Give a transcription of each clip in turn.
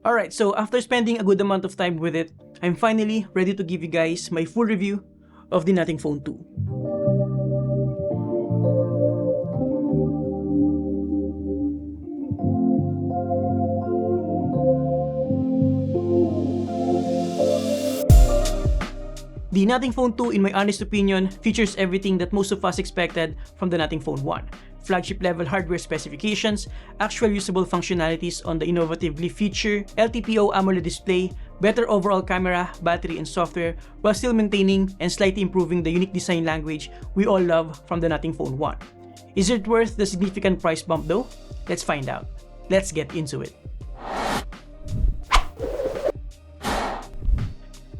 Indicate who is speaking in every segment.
Speaker 1: Alright, so after spending a good amount of time with it, I'm finally ready to give you guys my full review of the Nothing Phone 2. The Nothing Phone 2, in my honest opinion, features everything that most of us expected from the Nothing Phone 1. Flagship level hardware specifications, actual usable functionalities on the innovative Glyphs Feature, LTPO AMOLED display, better overall camera, battery, and software, while still maintaining and slightly improving the unique design language we all love from the Nothing Phone 1. Is it worth the significant price bump though? Let's find out. Let's get into it.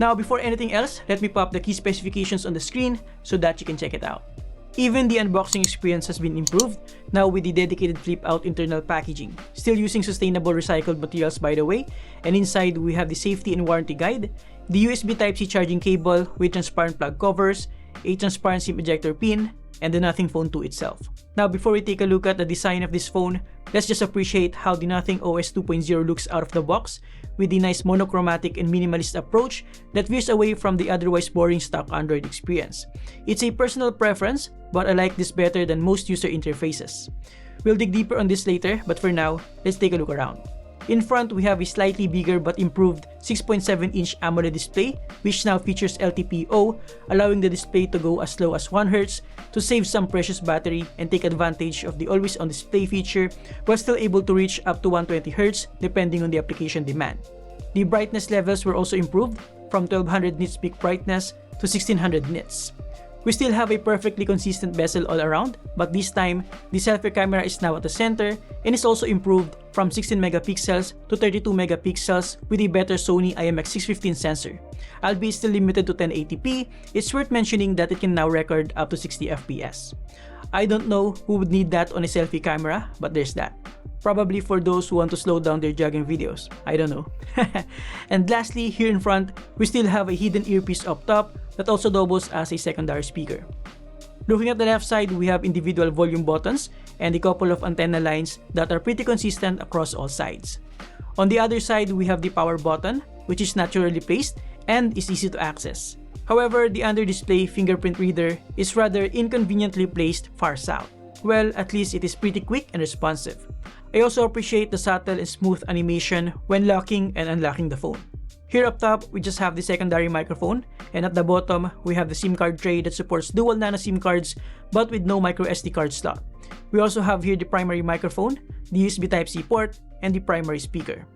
Speaker 1: Now, before anything else, let me pop the key specifications on the screen so that you can check it out. Even the unboxing experience has been improved, now with the dedicated flip-out internal packaging. Still using sustainable recycled materials, by the way, and inside we have the safety and warranty guide, the USB Type-C charging cable with transparent plug covers, a transparent SIM ejector pin, and the Nothing Phone 2 itself. Now, before we take a look at the design of this phone, let's just appreciate how the Nothing OS 2.0 looks out of the box, with the nice monochromatic and minimalist approach that veers away from the otherwise boring stock Android experience. It's a personal preference, but I like this better than most user interfaces. We'll dig deeper on this later, but for now, let's take a look around. In front, we have a slightly bigger but improved 6.7-inch AMOLED display, which now features LTPO, allowing the display to go as low as 1Hz to save some precious battery and take advantage of the always-on display feature, while still able to reach up to 120Hz depending on the application demand. The brightness levels were also improved from 1200 nits peak brightness to 1600 nits. We still have a perfectly consistent bezel all around, but this time, the selfie camera is now at the center and is also improved from 16 megapixels to 32 megapixels with a better Sony IMX615 sensor. Albeit still limited to 1080p, it's worth mentioning that it can now record up to 60 FPS. I don't know who would need that on a selfie camera, but there's that. Probably for those who want to slow down their jogging videos. I don't know. And lastly, here in front, we still have a hidden earpiece up top that also doubles as a secondary speaker. Looking at the left side, we have individual volume buttons and a couple of antenna lines that are pretty consistent across all sides. On the other side, we have the power button, which is naturally placed and is easy to access. However, the under-display fingerprint reader is rather inconveniently placed far south. Well, at least it is pretty quick and responsive. I also appreciate the subtle and smooth animation when locking and unlocking the phone. Here up top, we just have the secondary microphone, and at the bottom, we have the SIM card tray that supports dual nano SIM cards but with no micro SD card slot. We also have here the primary microphone, the USB Type-C port, and the primary speaker.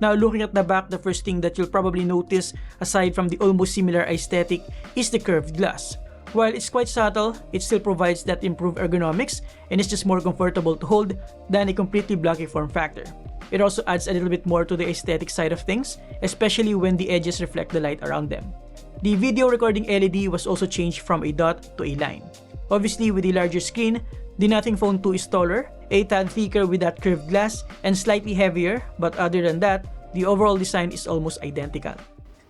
Speaker 1: Now, looking at the back, the first thing that you'll probably notice, aside from the almost similar aesthetic, is the curved glass. While it's quite subtle, it still provides that improved ergonomics and is just more comfortable to hold than a completely blocky form factor. It also adds a little bit more to the aesthetic side of things, especially when the edges reflect the light around them. The video recording LED was also changed from a dot to a line. Obviously, with a larger screen, the Nothing Phone 2 is taller, a tad thicker with that curved glass, and slightly heavier, but other than that, the overall design is almost identical.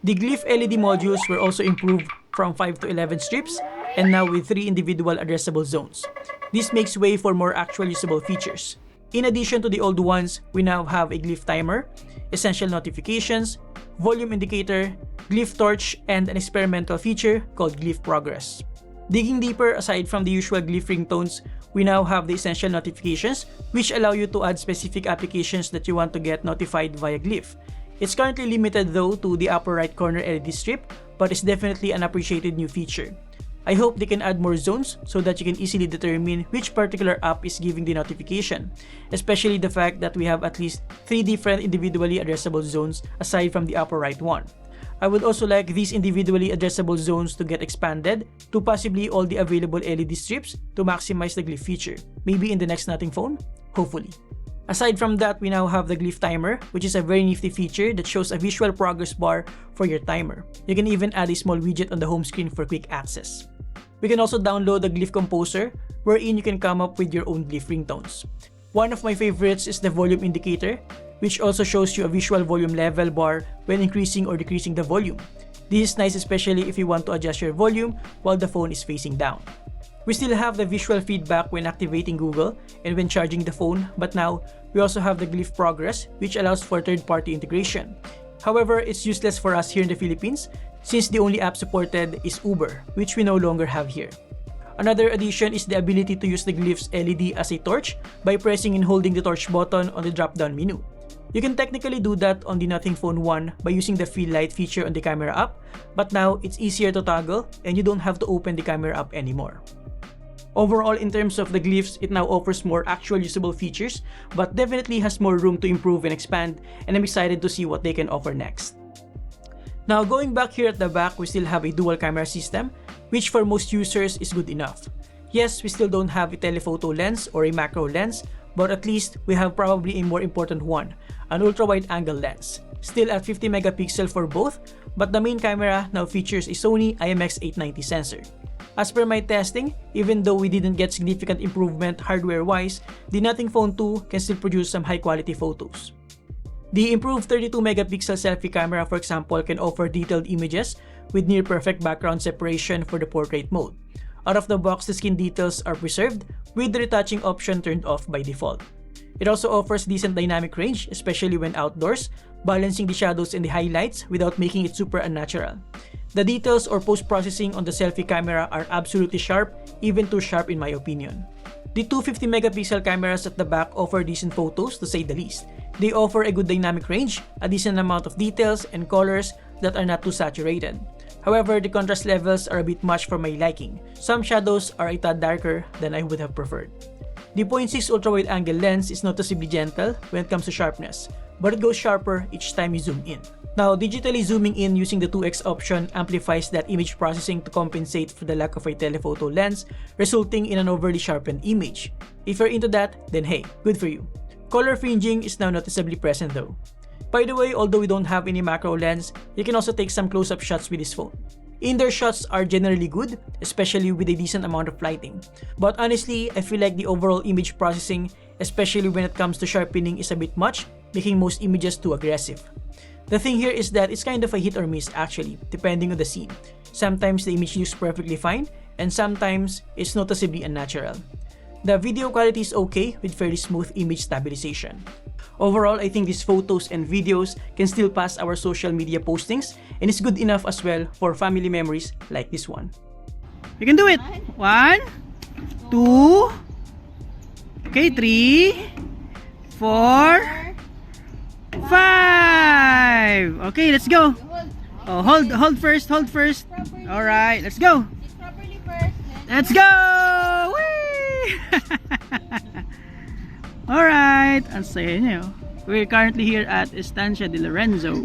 Speaker 1: The Glyph LED modules were also improved from 5 to 11 strips, and now with 3 individual addressable zones. This makes way for more actual usable features. In addition to the old ones, we now have a Glyph timer, essential notifications, volume indicator, Glyph torch, and an experimental feature called Glyph progress. Digging deeper, aside from the usual Glyph ringtones, we now have the essential notifications, which allow you to add specific applications that you want to get notified via Glyph. It's currently limited though to the upper right corner LED strip, but it's definitely an appreciated new feature. I hope they can add more zones so that you can easily determine which particular app is giving the notification, especially the fact that we have at least 3 different individually addressable zones aside from the upper right one. I would also like these individually addressable zones to get expanded to possibly all the available LED strips to maximize the Glyph feature, maybe in the next Nothing phone, hopefully. Aside from that, we now have the Glyph timer, which is a very nifty feature that shows a visual progress bar for your timer. You can even add a small widget on the home screen for quick access. We can also download the Glyph Composer, wherein you can come up with your own Glyph ringtones. One of my favorites is the volume indicator, which also shows you a visual volume level bar when increasing or decreasing the volume. This is nice especially if you want to adjust your volume while the phone is facing down. We still have the visual feedback when activating Google and when charging the phone, but now we also have the Glyph Progress, which allows for third-party integration. However, it's useless for us here in the Philippines since the only app supported is Uber, which we no longer have here. Another addition is the ability to use the Glyphs LED as a torch by pressing and holding the torch button on the drop-down menu. You can technically do that on the Nothing Phone 1 by using the Feel Light feature on the camera app, but now it's easier to toggle and you don't have to open the camera app anymore. Overall, in terms of the Glyphs, it now offers more actual usable features, but definitely has more room to improve and expand, and I'm excited to see what they can offer next. Now, going back here at the back, we still have a dual camera system, which for most users is good enough. Yes, we still don't have a telephoto lens or a macro lens, but at least we have probably a more important one, an ultra-wide angle lens. Still at 50 megapixel for both, but the main camera now features a Sony IMX890 sensor. As per my testing, even though we didn't get significant improvement hardware-wise, the Nothing Phone 2 can still produce some high-quality photos. The improved 32 megapixel selfie camera, for example, can offer detailed images with near-perfect background separation for the portrait mode. Out of the box, the skin details are preserved with the retouching option turned off by default. It also offers decent dynamic range, especially when outdoors, balancing the shadows and the highlights without making it super unnatural. The details or post-processing on the selfie camera are absolutely sharp, even too sharp in my opinion. The two 50 megapixel cameras at the back offer decent photos to say the least. They offer a good dynamic range, a decent amount of details and colors that are not too saturated. However, the contrast levels are a bit much for my liking. Some shadows are a tad darker than I would have preferred. The 0.6 ultra-wide angle lens is noticeably gentle when it comes to sharpness, but it goes sharper each time you zoom in. Now, digitally zooming in using the 2x option amplifies that image processing to compensate for the lack of a telephoto lens, resulting in an overly sharpened image. If you're into that, then hey, good for you. Color fringing is now noticeably present though. By the way, although we don't have any macro lens, you can also take some close-up shots with this phone. Indoor shots are generally good, especially with a decent amount of lighting. But honestly, I feel like the overall image processing, especially when it comes to sharpening, is a bit much, making most images too aggressive. The thing here is that it's kind of a hit or miss actually, depending on the scene. Sometimes the image looks perfectly fine, and sometimes it's noticeably unnatural. The video quality is okay with fairly smooth image stabilization. Overall, I think these photos and videos can still pass our social media postings, and it's good enough as well for family memories like this one. You can do it! 1, 2, okay, 3, 4, 5. Okay, let's go. Oh, hold first. All right, let's go. Let's go. All right, I'll say we're currently here at Estancia de Lorenzo.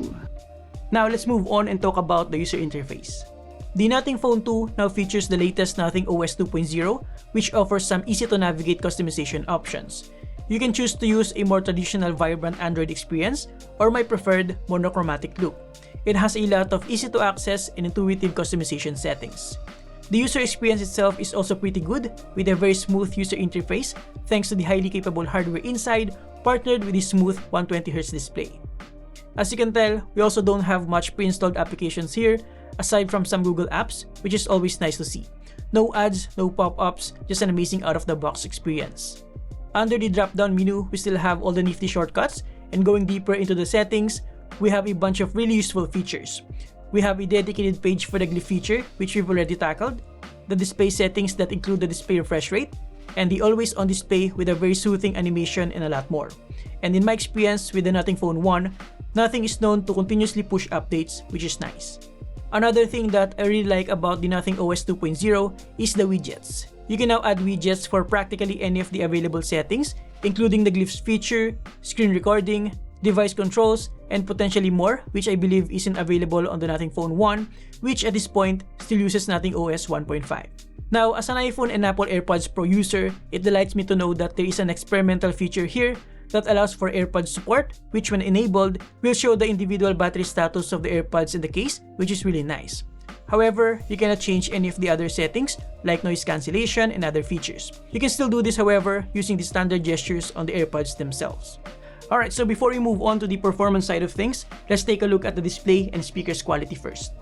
Speaker 1: Now let's move on and talk about the user interface. The Nothing Phone 2 now features the latest Nothing OS 2.0, which offers some easy to navigate customization options. You can choose to use a more traditional vibrant Android experience or my preferred monochromatic look. It has a lot of easy to access and intuitive customization settings. The user experience itself is also pretty good with a very smooth user interface thanks to the highly capable hardware inside partnered with a smooth 120Hz display. As you can tell, we also don't have much pre-installed applications here aside from some Google apps, which is always nice to see. No ads, no pop-ups, just an amazing out-of-the-box experience. Under the drop-down menu, we still have all the nifty shortcuts, and going deeper into the settings, we have a bunch of really useful features. We have a dedicated page for the Glyph feature, which we've already tackled, the display settings that include the display refresh rate, and the always on display with a very soothing animation and a lot more. And in my experience with the Nothing Phone 1, Nothing is known to continuously push updates, which is nice. Another thing that I really like about the Nothing OS 2.0 is the widgets. You can now add widgets for practically any of the available settings, including the Glyphs feature, screen recording, device controls, and potentially more, which I believe isn't available on the Nothing Phone 1, which at this point still uses Nothing OS 1.5. Now, as an iPhone and Apple AirPods Pro user, it delights me to know that there is an experimental feature here that allows for AirPods support, which when enabled, will show the individual battery status of the AirPods in the case, which is really nice. However, you cannot change any of the other settings like noise cancellation and other features. You can still do this, however, using the standard gestures on the AirPods themselves. Alright, so before we move on to the performance side of things, let's take a look at the display and speakers quality first.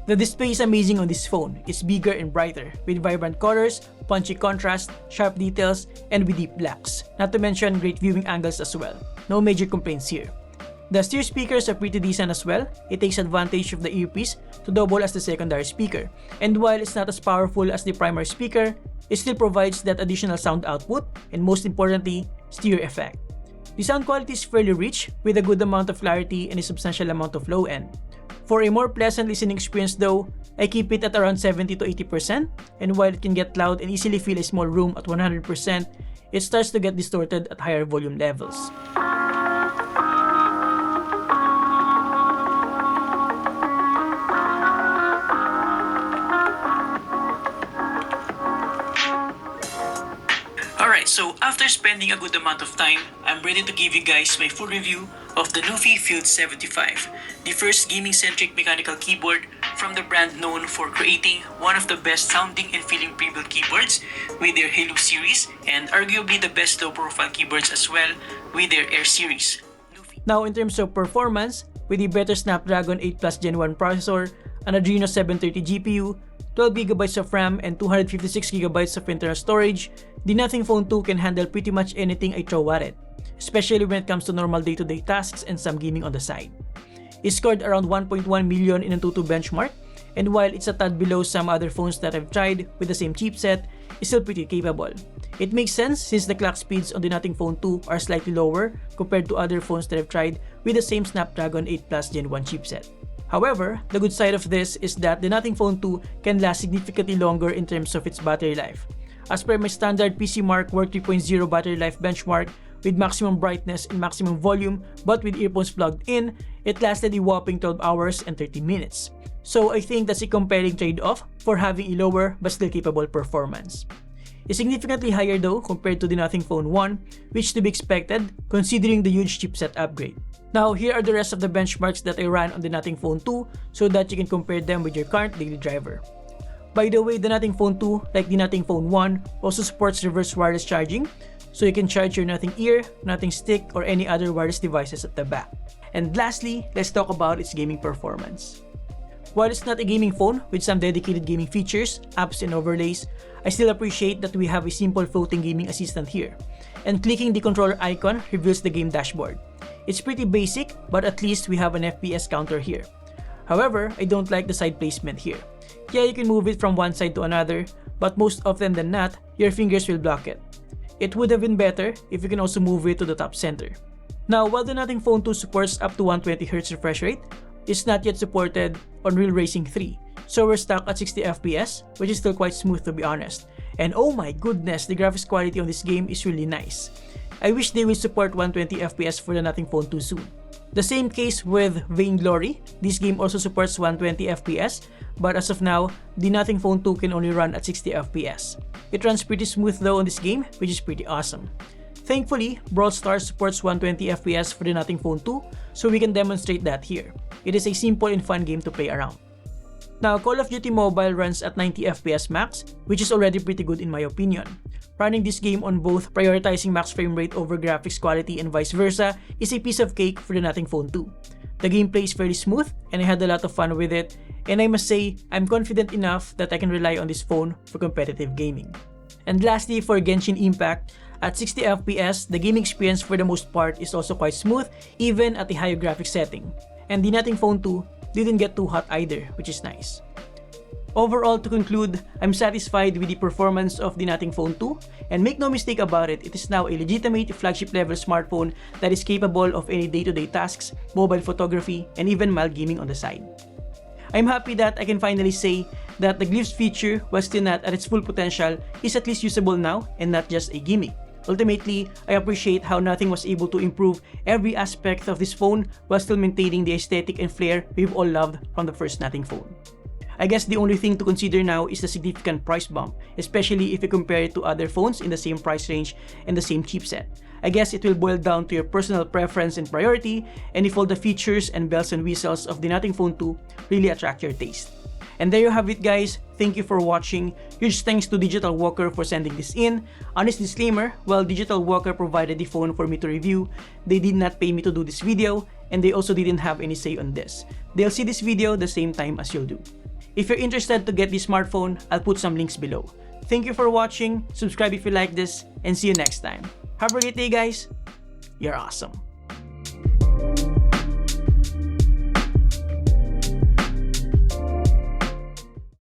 Speaker 1: The display is amazing on this phone. It's bigger and brighter, with vibrant colors, punchy contrast, sharp details, and with deep blacks. Not to mention great viewing angles as well. No major complaints here. The stereo speakers are pretty decent as well. It takes advantage of the earpiece to double as the secondary speaker. And while it's not as powerful as the primary speaker, it still provides that additional sound output and most importantly, stereo effect. The sound quality is fairly rich with a good amount of clarity and a substantial amount of low end. For a more pleasant listening experience though, I keep it at around 70 to 80%, and while it can get loud and easily fill a small room at 100%, it starts to get distorted at higher volume levels. Alright, so after spending a good amount of time, I'm ready to give you guys my full review of the Glyphs Field 75, the first gaming-centric mechanical keyboard from the brand known for creating one of the best sounding and feeling pre-built keyboards with their Halo series and arguably the best low-profile keyboards as well with their Air series. Now in terms of performance, with the better Snapdragon 8 Plus Gen 1 processor, an Adreno 730 GPU, 12GB of RAM and 256GB of internal storage, the Nothing Phone 2 can handle pretty much anything I throw at it, especially when it comes to normal day-to-day tasks and some gaming on the side. It scored around 1.1 million in Antutu benchmark, and while it's a tad below some other phones that I've tried with the same chipset, it's still pretty capable. It makes sense since the clock speeds on the Nothing Phone 2 are slightly lower compared to other phones that I've tried with the same Snapdragon 8 Plus Gen 1 chipset. However, the good side of this is that the Nothing Phone 2 can last significantly longer in terms of its battery life. As per my standard PCMark Work 3.0 battery life benchmark, with maximum brightness and maximum volume but with earphones plugged in, it lasted a whopping 12 hours and 30 minutes. So I think that's a compelling trade-off for having a lower but still capable performance. It's significantly higher though compared to the Nothing Phone 1, which to be expected considering the huge chipset upgrade. Now here are the rest of the benchmarks that I ran on the Nothing Phone 2 so that you can compare them with your current daily driver. By the way, the Nothing Phone 2, like the Nothing Phone 1, also supports reverse wireless charging, so you can charge your Nothing Ear, Nothing Stick, or any other wireless devices at the back. And lastly, let's talk about its gaming performance. While it's not a gaming phone with some dedicated gaming features, apps, and overlays, I still appreciate that we have a simple floating gaming assistant here, and clicking the controller icon reveals the game dashboard. It's pretty basic, but at least we have an FPS counter here. However, I don't like the side placement here. Yeah, you can move it from one side to another, but most often than not, your fingers will block it. It would have been better if you can also move it to the top center. Now, while the Nothing Phone 2 supports up to 120Hz refresh rate, it's not yet supported on Real Racing 3, so we're stuck at 60fps, which is still quite smooth to be honest. And oh my goodness, the graphics quality on this game is really nice. I wish they will support 120fps for the Nothing Phone 2 soon. The same case with Vainglory. This game also supports 120fps, but as of now, the Nothing Phone 2 can only run at 60fps. It runs pretty smooth though on this game, which is pretty awesome. Thankfully, Brawl Stars supports 120fps for the Nothing Phone 2, so we can demonstrate that here. It is a simple and fun game to play around. Now, Call of Duty Mobile runs at 90fps max, which is already pretty good in my opinion. Running this game on both prioritizing max frame rate over graphics quality and vice versa is a piece of cake for the Nothing Phone 2. The gameplay is very smooth and I had a lot of fun with it, and I must say, I'm confident enough that I can rely on this phone for competitive gaming. And lastly, for Genshin Impact, at 60fps, the gaming experience for the most part is also quite smooth even at a higher graphics setting. And the Nothing Phone 2 didn't get too hot either, which is nice. Overall, to conclude, I'm satisfied with the performance of the Nothing Phone 2, and make no mistake about it, it is now a legitimate flagship-level smartphone that is capable of any day-to-day tasks, mobile photography, and even mild gaming on the side. I'm happy that I can finally say that the Glyphs feature, while still not at its full potential, is at least usable now and not just a gimmick. Ultimately, I appreciate how Nothing was able to improve every aspect of this phone while still maintaining the aesthetic and flair we've all loved from the first Nothing phone. I guess the only thing to consider now is the significant price bump, especially if you compare it to other phones in the same price range and the same chipset. I guess it will boil down to your personal preference and priority, and if all the features and bells and whistles of the Nothing Phone 2 really attract your taste. And there you have it guys, thank you for watching. Huge thanks to Digital Walker for sending this in. Honest disclaimer, while Digital Walker provided the phone for me to review, they did not pay me to do this video, and they also didn't have any say on this. They'll see this video the same time as you'll do. If you're interested to get this smartphone, I'll put some links below. Thank you for watching, subscribe if you like this, and see you next time. Have a great day guys, you're awesome.